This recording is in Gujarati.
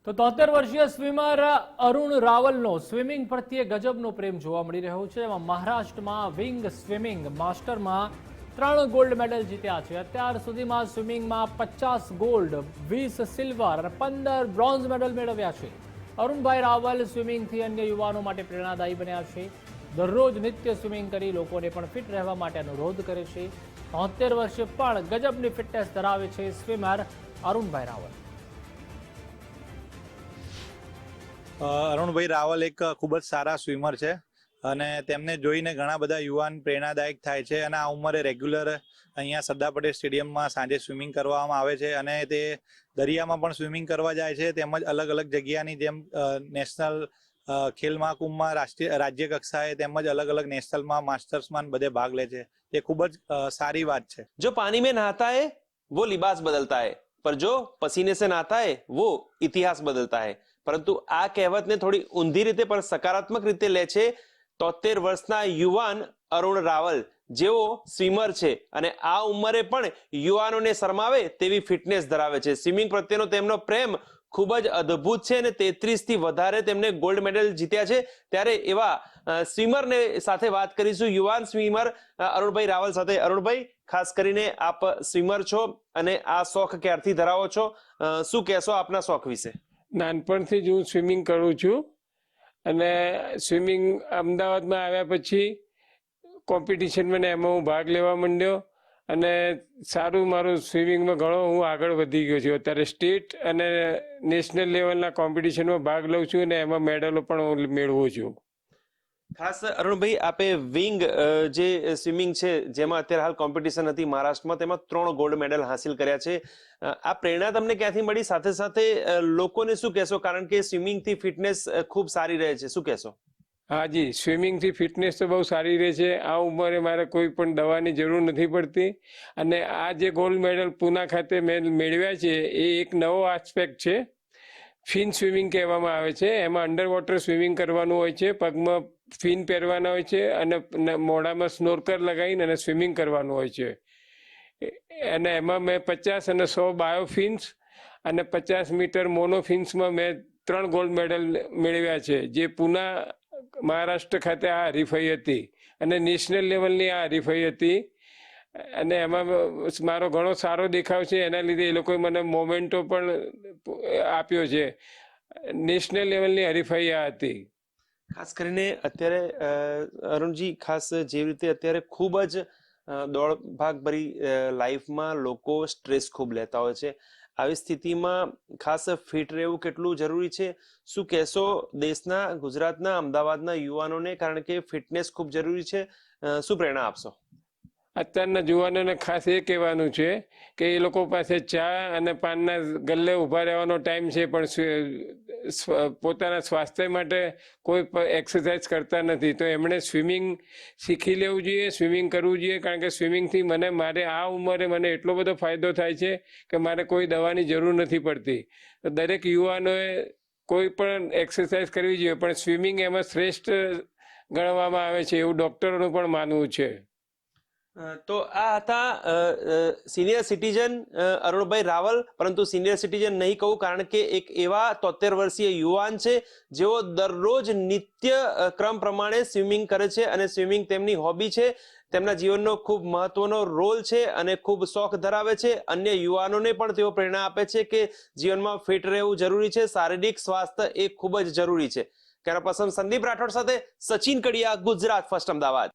તો 73 વર્ષીય સ્વિમર અરુણ રાવલનો સ્વિમિંગ પ્રત્યે ગજબનો પ્રેમ જોવા મળી રહ્યો છે. એમાં મહારાષ્ટ્રમાં વિંગ સ્વિમિંગ માસ્ટરમાં 3 ગોલ્ડ મેડલ જીત્યા છે. અત્યાર સુધીમાં સ્વિમિંગમાં 50 ગોલ્ડ, 20 સિલ્વર અને 15 બ્રોન્ઝ મેડલ મેળવ્યા છે. અરુણભાઈ રાવલ સ્વિમિંગથી અન્ય યુવાનો માટે પ્રેરણાદાયી બન્યા છે. દરરોજ નિત્ય સ્વિમિંગ કરી લોકોને પણ ફિટ રહેવા માટે અનુરોધ કરે છે. 73 વર્ષે પણ ગજબની ફિટનેસ ધરાવે છે સ્વિમર અરુણભાઈ રાવલ. અરુણભાઈ રાવલ એક ખૂબ જ સારા સ્વિમર છે અને તેમને જોઈને ઘણા બધા યુવાન પ્રેરણાદાયક થાય છે. અને આ ઉંમરે રેગ્યુલર અહીંયા સરદાર પટેલ સ્ટેડિયમમાં સાંજે સ્વિમિંગ કરવામાં આવે છે અને તે દરિયામાં પણ સ્વિમિંગ કરવા જાય છે. તેમજ અલગ અલગ જગ્યાની જેમ નેશનલ ખેલ મહાકુંભમાં રાજ્ય કક્ષાએ તેમજ અલગ અલગ નેશનલમાં માસ્ટર્સમાં બધે ભાગ લે છે. એ ખૂબ જ સારી વાત છે. जो पानी में नहाता है वो लिबास बदलता है, पर जो पसीने से नहाता है वो इतिहास बदलता है. પરંતુ આ કહેવતને થોડી ઊંધી રીતે પણ સકારાત્મક રીતે લે છે 73 વર્ષના યુવાન અરુણ રાવલ, જેઓ સ્વિમર છે અને આ ઉંમરે પણ યુવાનોને શરમાવે તેવી ફિટનેસ ધરાવે છે. સ્વિમિંગ પ્રત્યેનો તેમનો પ્રેમ ખૂબ જ અદ્ભુત છે અને 33 થી વધારે તેમને ગોલ્ડ મેડલ જીત્યા છે. ત્યારે એવા સ્વિમરને સાથે વાત કરીશું, યુવાન સ્વિમર અરુણભાઈ રાવલ સાથે. અરુણભાઈ, ખાસ કરીને આપ સ્વિમર છો અને આ શોખ ક્યારથી ધરાવો છો, શું કહેશો આપના શોખ વિશે? નાનપણથી જ હું સ્વિમિંગ કરું છું અને સ્વિમિંગ અમદાવાદમાં આવ્યા પછી કોમ્પિટિશનમાં ને એમાં હું ભાગ લેવા માંડ્યો અને સારું મારું સ્વિમિંગમાં ઘણો હું આગળ વધી ગયો છું. અત્યારે સ્ટેટ અને નેશનલ લેવલના કોમ્પિટિશનમાં ભાગ લઉં છું અને એમાં મેડલો પણ હું મેળવું છું. ખાસ અરુણભાઈ, આપે વિંગ જે સ્વિમિંગ છે જેમાં અત્યારે હાલ કોમ્પિટિશન હતી મહારાષ્ટ્રમાં, તેમાં 3 ગોલ્ડ મેડલ હાંસિલ કર્યા છે. આ પ્રેરણા તમને ક્યાંથી મળી? સાથે સાથે લોકોને શું કહેશો, કારણ કે સ્વિમિંગથી ફિટનેસ ખૂબ સારી રહે છે, શું કહેશો? હાજી, સ્વિમિંગથી ફિટનેસ તો બહુ સારી રહે છે. આ ઉંમરે મારે કોઈ પણ દવાની જરૂર નથી પડતી અને આ જે ગોલ્ડ મેડલ પૂના ખાતે મેં મેળવ્યા છે એ એક નવો આસ્પેક્ટ છે. ફિન સ્વિમિંગ કહેવામાં આવે છે. એમાં અંડર વોટર સ્વિમિંગ કરવાનું હોય છે, પગમાં ફિન પહેરવાના હોય છે અને મોઢામાં સ્નોર્કર લગાવીને અને સ્વિમિંગ કરવાનું હોય છે. અને એમાં મેં 50 અને 100 બાયોફિન્સ અને 50 મીટર મોનોફિન્સમાં મેં 3 ગોલ્ડ મેડલ મેળવ્યા છે, જે પૂના મહારાષ્ટ્ર ખાતે આ હરીફાઈ હતી અને નેશનલ લેવલની આ હરીફાઈ હતી. અને એમાં મારો ઘણો સારો દેખાવ છે, એના લીધે એ લોકોએ મને મોમેન્ટો પણ આપ્યો છે. નેશનલ લેવલની હરીફાઈ આ હતી. ખાસ કરીને અત્યારે અરુણજી, ખાસ જે રીતે અત્યારે ખૂબ જ દોડ ભાગ ભરી લાઈફમાં લોકો સ્ટ્રેસ ખૂબ લેતા હોય છે, આવી સ્થિતિમાં ખાસ ફિટ રહેવું કેટલું જરૂરી છે, શું કહેશો દેશના, ગુજરાતના, અમદાવાદના યુવાનોને? કારણ કે ફિટનેસ ખૂબ જરૂરી છે. શું પ્રેરણા આપશો? અત્યારના યુવાનોને ખાસ એ કહેવાનું છે કે એ લોકો પાસે ચા અને પાનના ગલ્લે ઊભા રહેવાનો ટાઈમ છે, પણ પોતાના સ્વાસ્થ્ય માટે કોઈ એક્સરસાઇઝ કરતા નથી. તો એમણે સ્વિમિંગ શીખી લેવું જોઈએ, સ્વિમિંગ કરવું જોઈએ. કારણ કે સ્વિમિંગથી મારે આ ઉંમરે મને એટલો બધો ફાયદો થાય છે કે મારે કોઈ દવાની જરૂર નથી પડતી. તો દરેક યુવાનોએ કોઈ પણ એક્સરસાઇઝ કરવી જોઈએ, પણ સ્વિમિંગ એમાં શ્રેષ્ઠ ગણવામાં આવે છે એવું ડૉક્ટરોનું પણ માનવું છે. તો આ હતા સિનિયર સિટીઝન અરુણભાઈ રાવલ, પરંતુ સિનિયર સિટીઝન નહીં કહું, કારણ કે એક એવા 73 વર્ષીય યુવાન છે જેઓ દરરોજ નિત્ય ક્રમ પ્રમાણે સ્વિમિંગ કરે છે અને સ્વિમિંગ તેમની હોબી છે, તેમના જીવનનો ખૂબ મહત્વનો રોલ છે અને ખૂબ શોખ ધરાવે છે. અન્ય યુવાનોને પણ તેઓ પ્રેરણા આપે છે કે જીવનમાં ફિટ રહેવું જરૂરી છે, શારીરિક સ્વાસ્થ્ય એ ખૂબ જ જરૂરી છે. કેમેરા પર્સન સંદીપ રાઠોડ સાથે સચિન કડિયા, ગુજરાત ફર્સ્ટ, અમદાવાદ.